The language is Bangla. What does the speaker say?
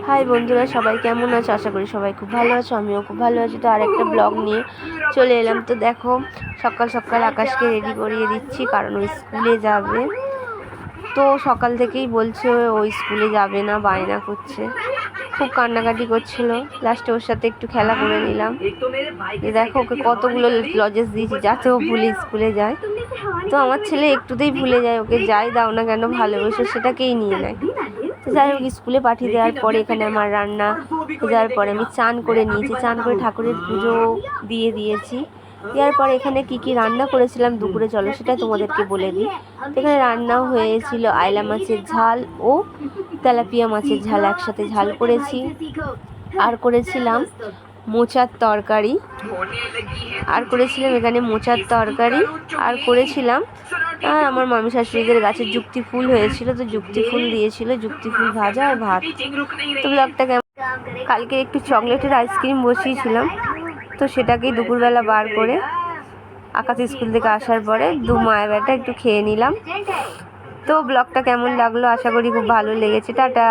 হাই বন্ধুরা, সবাই কেমন আছো? আশা করি সবাই খুব ভালো আছো, আমিও খুব ভালো আছি। তো আরেকটা ব্লগ নিয়ে চলে এলাম। তো দেখো, সকাল সকাল আকাশকে রেডি করিয়ে দিচ্ছি, কারণ ওই স্কুলে যাবে। তো সকাল থেকেই বলছে ওই স্কুলে যাবে না, বায়না করছে, খুব কান্নাকাটি করছিল। লাস্টে ওর সাথে একটু খেলা করে নিলাম। দেখো, ওকে কতগুলো লজেস দিয়েছি যাতে ও ভুলে স্কুলে যায়। তো আমার ছেলে একটুতেই ভুলে যায়, ওকে যাই দাও না কেন ভালোবেসে সেটাকেই নিয়ে নেয়। তো যাই হোক, স্কুলে পাঠিয়ে দেওয়ার পরে এখানে আমার রান্না যাওয়ার পরে আমি চান করে নিয়েছি, চান করে ঠাকুরের পুজো দিয়ে দিয়েছি। দেওয়ার পরে এখানে কি কি রান্না করেছিলাম দুপুরে, চলো সেটা তোমাদেরকে বলে দিই। এখানে রান্না হয়েছিল আইলা মাছের ঝাল ও তেলাপিয়া মাছের ঝাল, একসাথে ঝাল করেছি। আর করেছিলাম মোচার তরকারি, এখানে মোচার তরকারি। আর করেছিলাম আমার মামি শাশুড়িদের গাছের যুক্তি ফুল হয়েছিল, তো যুক্তি ফুল দিয়েছিল, যুক্তি ফুল ভাজা আর ভাত। তো ব্লগটা কেমন, কালকে একটু চকলেটের আইসক্রিম বসিয়েছিলাম, তো সেটাকেই দুপুরবেলা বার করে আকাশ স্কুল থেকে আসার পরে দু মায়ের বেটা একটু খেয়ে নিলাম। তো ব্লগটা কেমন লাগলো, আশা করি খুব ভালো লেগেছে। টাটা।